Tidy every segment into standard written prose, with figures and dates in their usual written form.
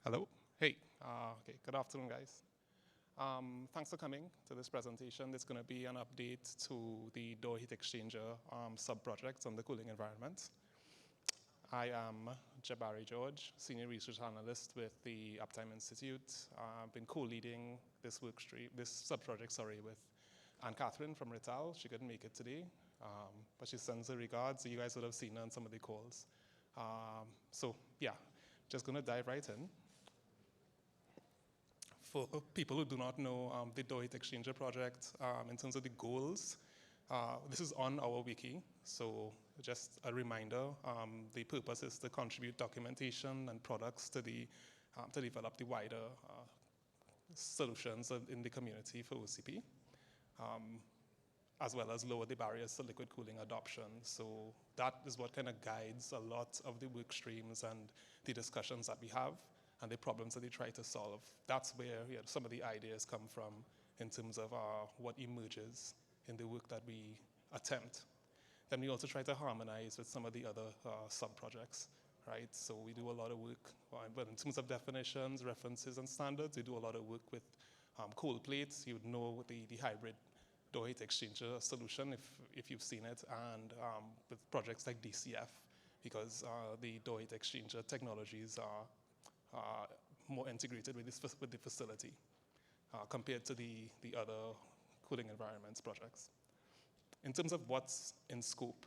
Hello. Hey. Okay. Good afternoon, guys. Thanks for coming to this presentation. It's going to be an update to the door heat exchanger sub-projects on the cooling environment. I am Jabari George, Senior Research Analyst with the Uptime Institute. I've been co-leading this this sub-project, with Anne Catherine from Rital. She couldn't make it today, but she sends her regards. So you guys would have seen her on some of the calls. Just going to dive right in. For people who do not know the door heat exchanger project, in terms of the goals, this is on our wiki, so just a reminder, the purpose is to contribute documentation and products to develop the wider solutions in the community for OCP, as well as lower the barriers to liquid cooling adoption. So that is what kind of guides a lot of the work streams and the discussions that we have and the problems that they try to solve. That's where some of the ideas come from in terms of what emerges in the work that we attempt. Then we also try to harmonize with some of the other sub-projects, right? So we do a lot of work, but in terms of definitions, references, and standards, we do a lot of work with cold plates. You would know the hybrid door heat exchanger solution if you've seen it, and with projects like DCF, because the door heat exchanger technologies are more integrated with the facility compared to the other cooling environments projects. In terms of what's in scope,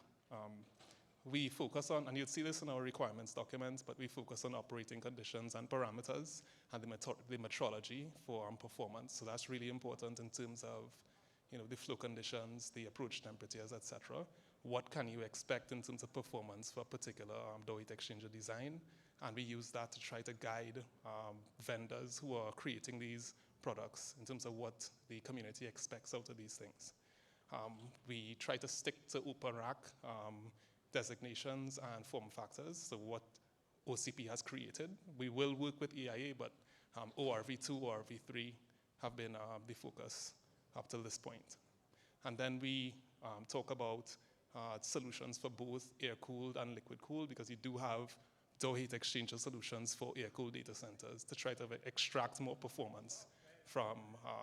we focus on, and you'll see this in our requirements documents, but we focus on operating conditions and parameters and the metrology for performance. So that's really important in terms of the flow conditions, the approach temperatures, etc. What can you expect in terms of performance for a particular door heat exchanger design? And we use that to try to guide vendors who are creating these products in terms of what the community expects out of these things. We try to stick to open rack designations and form factors, so what OCP has created. We will work with EIA, but ORV2, ORV3 have been the focus up till this point. And then we talk about solutions for both air-cooled and liquid-cooled, because you do have door heat exchanger solutions for air-cooled data centers to try to extract more performance from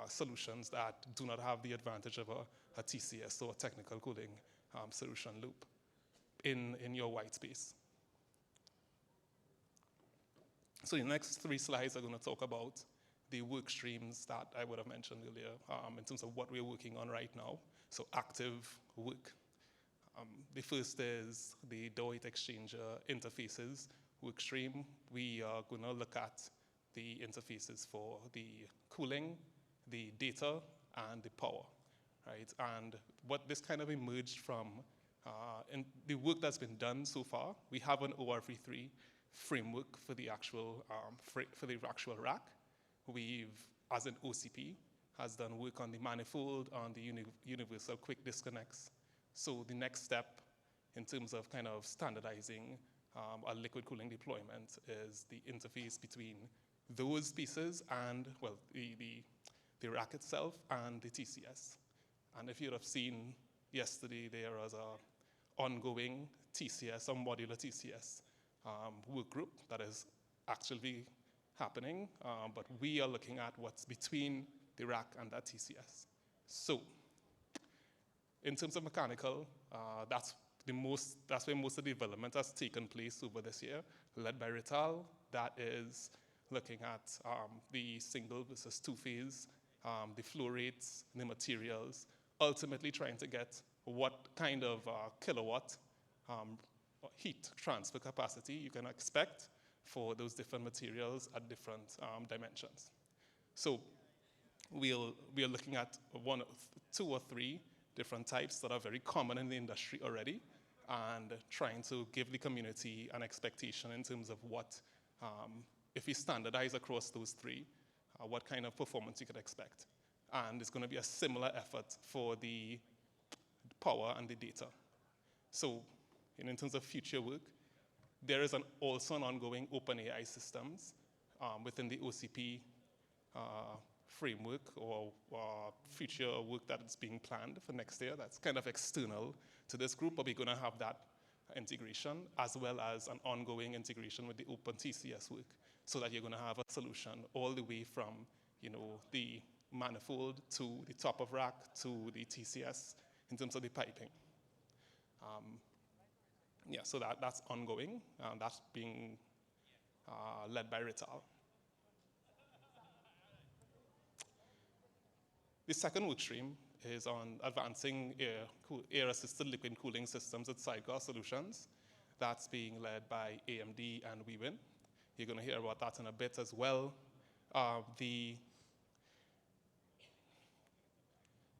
solutions that do not have the advantage of a TCS or a technical cooling solution loop in your white space. So the next 3 slides are going to talk about the work streams that I would have mentioned earlier in terms of what we're working on right now. So active work. The first is the door heat exchanger interfaces work stream. We are going to look at the interfaces for the cooling, the data, and the power, right? And what this kind of emerged from in the work that's been done so far, we have an ORV3 framework for the actual rack. We've, as an OCP, has done work on the manifold, on the universal quick disconnects. So the next step in terms of kind of standardizing a liquid cooling deployment is the interface between those pieces and, well, the rack itself and the TCS. And if you'd have seen yesterday, there was an ongoing TCS, a modular TCS work group that is actually happening, but we are looking at what's between the rack and that TCS. So in terms of mechanical, that's where most of the development has taken place over this year, led by Rital. That is looking at the single versus two-phase, the flow rates, the materials, ultimately trying to get what kind of kilowatt heat transfer capacity you can expect for those different materials at different dimensions. So we are looking at 2 or 3 different types that are very common in the industry already, and trying to give the community an expectation in terms of what, if we standardize across those 3, what kind of performance you could expect. And it's going to be a similar effort for the power and the data. So in terms of future work, there is also an ongoing OpenAI systems within the OCP framework or future work that is being planned for next year. That's kind of external to this group, but we're going to have that integration as well as an ongoing integration with the OpenTCS work. so that you're going to have a solution all the way from, the manifold to the top of rack to the TCS in terms of the piping. Yeah, so that's ongoing. That's being led by Rital. The second work stream is on advancing air-assisted liquid cooling systems with sidecar solutions. That's being led by AMD and WeWin. You're going to hear about that in a bit as well.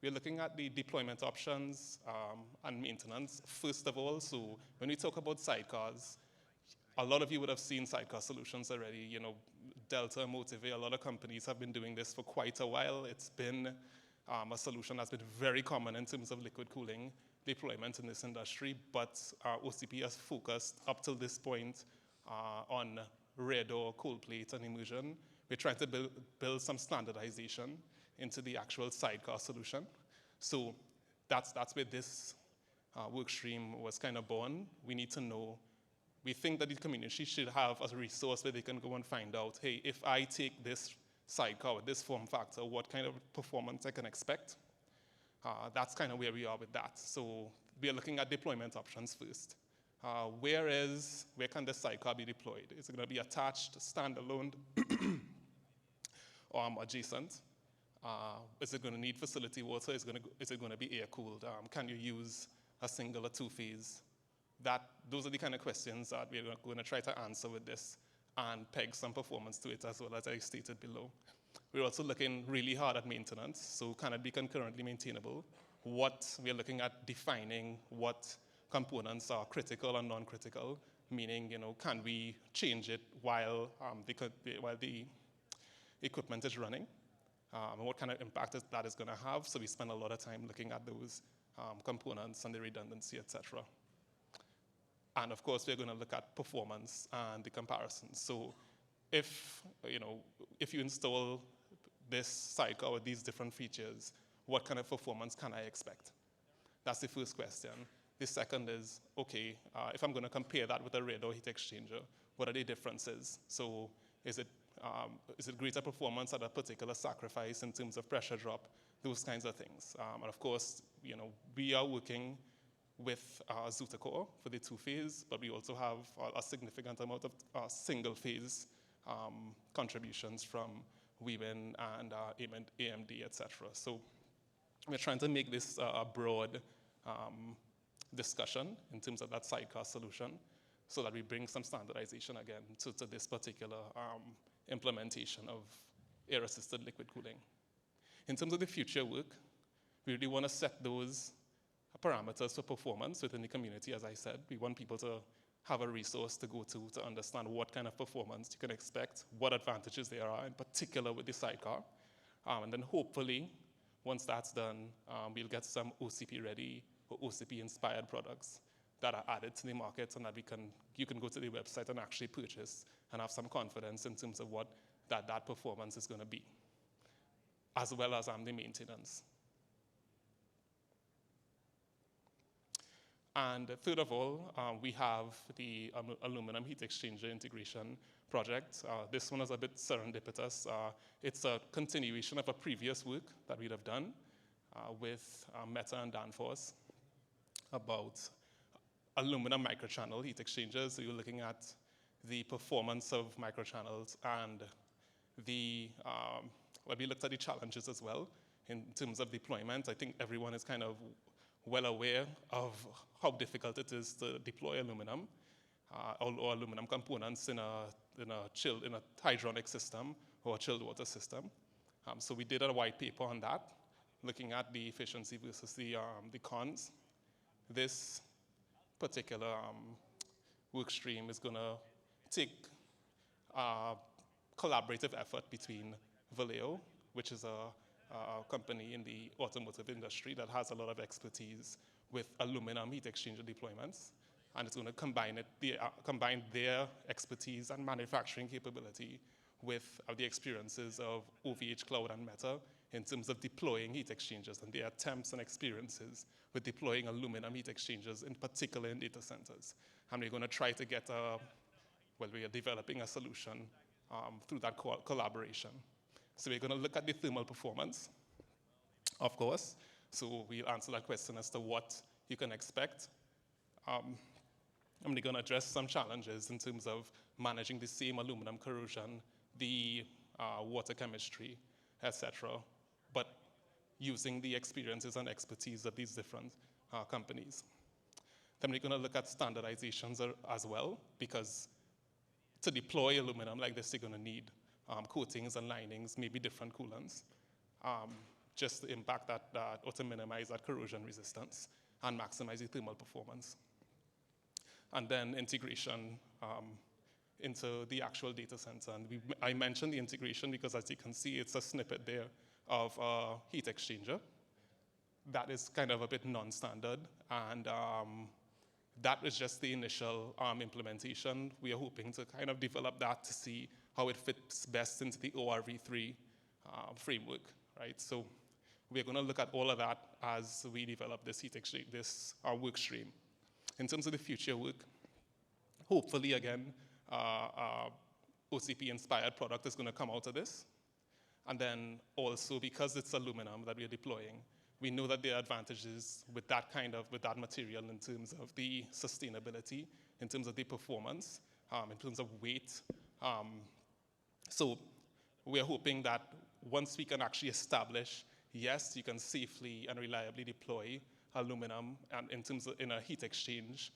We're looking at the deployment options and maintenance. First of all, so when we talk about sidecars, a lot of you would have seen sidecar solutions already. Delta, Motive, a lot of companies have been doing this for quite a while. It's been a solution that's been very common in terms of liquid cooling deployment in this industry, but OCP has focused up till this point on rear door, cold plate, and immersion. We're trying to build some standardization into the actual sidecar solution. So that's where this work stream was kind of born. We need to know, we think that the community should have a resource where they can go and find out, hey, if I take this sidecar with this form factor, what kind of performance I can expect? That's kind of where we are with that. So we are looking at deployment options first. Where can this sidecar be deployed? Is it going to be attached, standalone, or adjacent? Is it going to need facility water? Is it going to be air-cooled? Can you use a single or two-phase? Those are the kind of questions that we're going to try to answer with this and peg some performance to it as well, as I stated below. We're also looking really hard at maintenance, so can it be concurrently maintainable? We're looking at defining what components are critical and non-critical, meaning, can we change it while the equipment is running? And what kind of impact that is going to have. So we spend a lot of time looking at those components and the redundancy, etc. And of course, we're going to look at performance and the comparisons. So if you install this sidecar with these different features, what kind of performance can I expect? That's the first question. The second is, okay, if I'm going to compare that with a rear door heat exchanger, what are the differences? So is it greater performance at a particular sacrifice in terms of pressure drop, those kinds of things. And of course, we are working with Zutacore for the two-phase, but we also have a significant amount of single-phase contributions from WeWin and AMD, etc. So we're trying to make this a broad discussion in terms of that sidecar solution so that we bring some standardization again to this particular implementation of air-assisted liquid cooling. In terms of the future work, we really want to set those parameters for performance within the community, as I said. We want people to have a resource to go to understand what kind of performance you can expect, what advantages there are, in particular with the sidecar. And then hopefully, once that's done, we'll get some OCP-ready or OCP-inspired products that are added to the market and that you can go to the website and actually purchase and have some confidence in terms of what that performance is going to be, as well as the maintenance. And third of all, we have the aluminum heat exchanger integration project. This one is a bit serendipitous. It's a continuation of a previous work that we'd have done with Meta and Danfoss about aluminum microchannel heat exchangers. So you're looking at the performance of microchannels and we looked at the challenges as well in terms of deployment. I think everyone is kind of well aware of how difficult it is to deploy aluminum or aluminum components in a hydronic system or a chilled water system. So we did a white paper on that, looking at the efficiency versus the cons. This particular work stream is going to take a collaborative effort between Vallejo, which is a company in the automotive industry that has a lot of expertise with aluminum heat exchanger deployments, and it's going to combine their expertise and manufacturing capability with the experiences of OVH Cloud and Meta in terms of deploying heat exchangers and their attempts and experiences with deploying aluminum heat exchangers, in particular in data centers. And we're going to try to get we are developing a solution through that collaboration. So we're going to look at the thermal performance, of course. So we'll answer that question as to what you can expect. I'm going to address some challenges in terms of managing the same aluminum corrosion, the water chemistry, etc., but using the experiences and expertise of these different companies. Then we're going to look at standardizations as well, because to deploy aluminum like this, you're going to need coatings and linings, maybe different coolants, just to impact that or to minimize that corrosion resistance and maximize the thermal performance. And then integration into the actual data center. And I mentioned the integration because, as you can see, it's a snippet there of a heat exchanger. That is kind of a bit non-standard, and that is just the initial implementation. We are hoping to kind of develop that to see how it fits best into the ORV3 framework, right? So we're going to look at all of that as we develop this heat exchange, this work stream. In terms of the future work, hopefully, again, OCP-inspired product is going to come out of this. And then also, because it's aluminum that we're deploying, we know that there are advantages with that material in terms of the sustainability, in terms of the performance, in terms of weight. So we're hoping that once we can actually establish, yes, you can safely and reliably deploy aluminum and in a heat exchange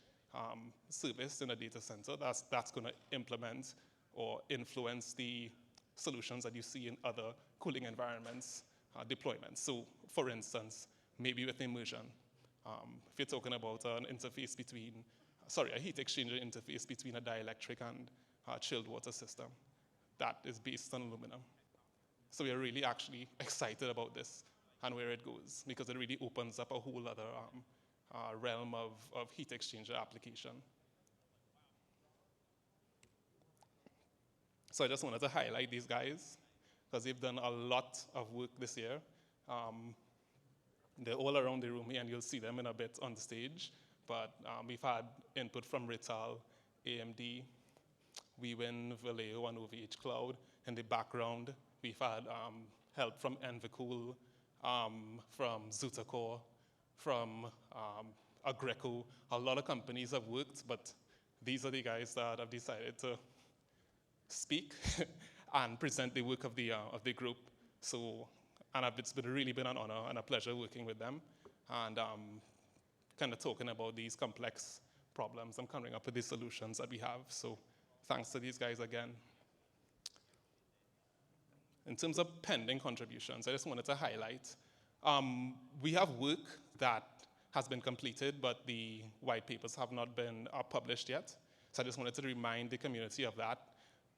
service in a data center, that's going to implement or influence the solutions that you see in other cooling environments deployments. So, for instance, maybe with immersion, if you're talking about an interface between, a heat exchanger interface between a dielectric and chilled water system, that is based on aluminum. So we are really actually excited about this and where it goes, because it really opens up a whole other realm of heat exchanger application. So I just wanted to highlight these guys, because they've done a lot of work this year. They're all around the room here, and you'll see them in a bit on the stage. But we've had input from Rital, AMD, WeWin, Vallejo, and OVH Cloud. In the background, we've had help from Envicool, from Zutacore, from Agreco. A lot of companies have worked, but these are the guys that have decided to speak and present the work of the group. So, and it's really been an honor and a pleasure working with them, and kind of talking about these complex problems and coming up with the solutions that we have. So thanks to these guys again. In terms of pending contributions, I just wanted to highlight, we have work that has been completed, but the white papers have not been published yet. So I just wanted to remind the community of that.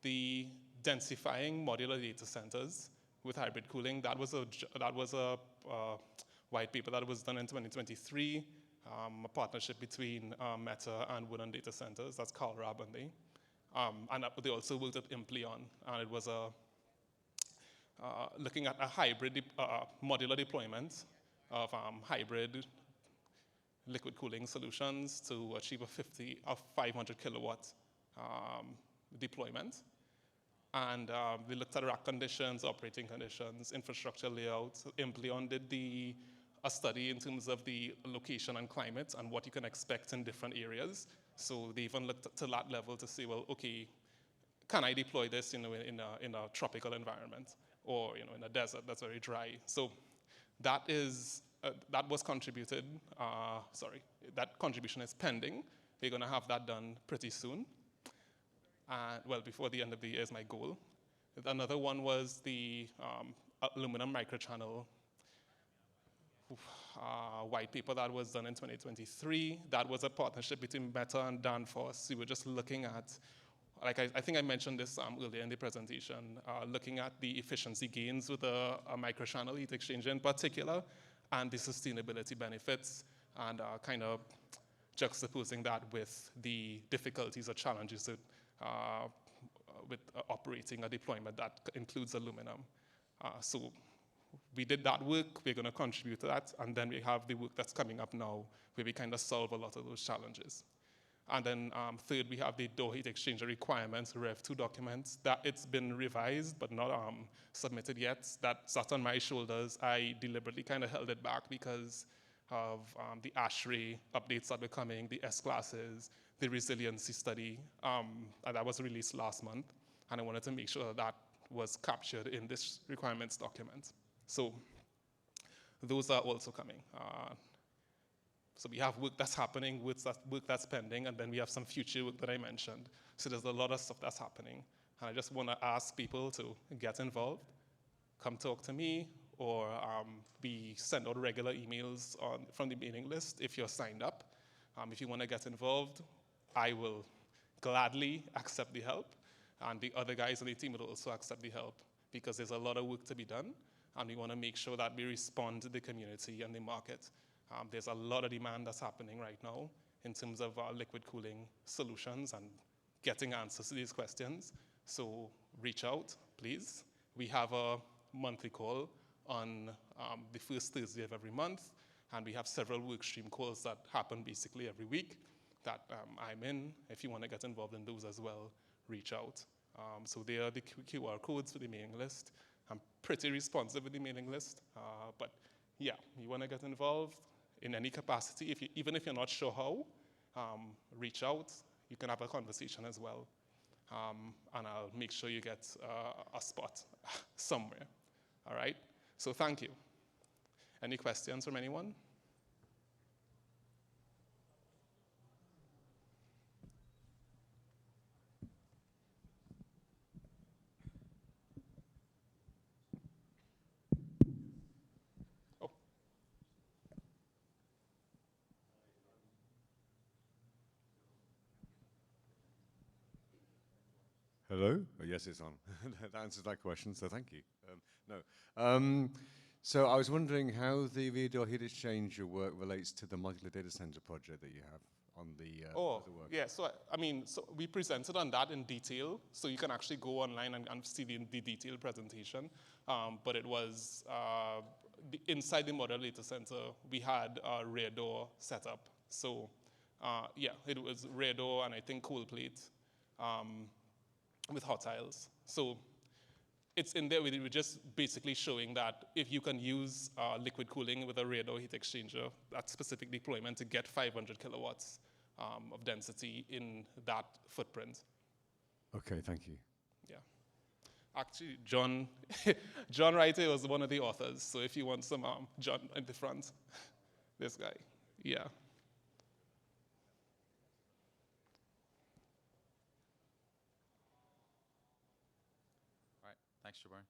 The densifying modular data centers with hybrid cooling, that was a white paper that was done in 2023, a partnership between Meta and Wooden Data Centers. That's Carl Raab and they. And they also worked at Impleon, and it was looking at a hybrid modular deployment of hybrid liquid cooling solutions to achieve a 500 kilowatt deployment. And we looked at rack conditions, operating conditions, infrastructure layout. Impleon did a study in terms of the location and climate and what you can expect in different areas. So they even looked to that level to say, well, okay, can I deploy this in a tropical environment, or in a desert that's very dry? So that was contributed. That contribution is pending. We're going to have that done pretty soon. Well, before the end of the year is my goal. Another one was the aluminum microchannel white paper that was done in 2023. That was a partnership between Meta and Danfoss. We were just looking at, like I think I mentioned this earlier in the presentation, looking at the efficiency gains with a microchannel heat exchanger in particular, and the sustainability benefits, and kind of juxtaposing that with the difficulties or challenges that with operating a deployment that includes aluminum. So we did that work, we're going to contribute to that, and then we have the work that's coming up now where we kind of solve a lot of those challenges. And then third, we have the door heat exchanger requirements, Rev 2 documents, that it's been revised but not submitted yet. That's on my shoulders. I deliberately kind of held it back because of the ASHRAE updates that were coming, the S-classes, the resiliency study, and that was released last month. And I wanted to make sure that was captured in this requirements document. So those are also coming. So we have work that's happening, work that's pending, and then we have some future work that I mentioned. So there's a lot of stuff that's happening. And I just want to ask people to get involved, come talk to me, or we send out regular emails from the mailing list if you're signed up. If you want to get involved, I will gladly accept the help. And the other guys on the team will also accept the help because there's a lot of work to be done. And we want to make sure that we respond to the community and the market. There's a lot of demand that's happening right now in terms of liquid cooling solutions and getting answers to these questions. So reach out, please. We have a monthly call on the first Thursday of every month, and we have several workstream calls that happen basically every week that I'm in. If you want to get involved in those as well, reach out. So there are the QR codes for the mailing list. I'm pretty responsive with the mailing list, but yeah, you want to get involved in any capacity, even if you're not sure how, reach out. You can have a conversation as well, and I'll make sure you get a spot somewhere. All right? So thank you. Any questions from anyone? Oh. Hello? Oh, yes, it's on. That answers that question, so thank you. So I was wondering how the video heat exchanger work relates to the modular data center project that you have on the other work. Yeah, so we presented on that in detail, so you can actually go online and see the detailed presentation. But it was, inside the modular data center, we had a rear door set up. So yeah, it was rear door and I think cold plate with hot tiles. So it's in there, we're just basically showing that if you can use liquid cooling with a rear door heat exchanger, that specific deployment to get 500 kilowatts of density in that footprint. Okay, thank you. Yeah. Actually, John, John right here was one of the authors. So if you want some, John at the front, this guy, yeah. All right, thanks, Jabari.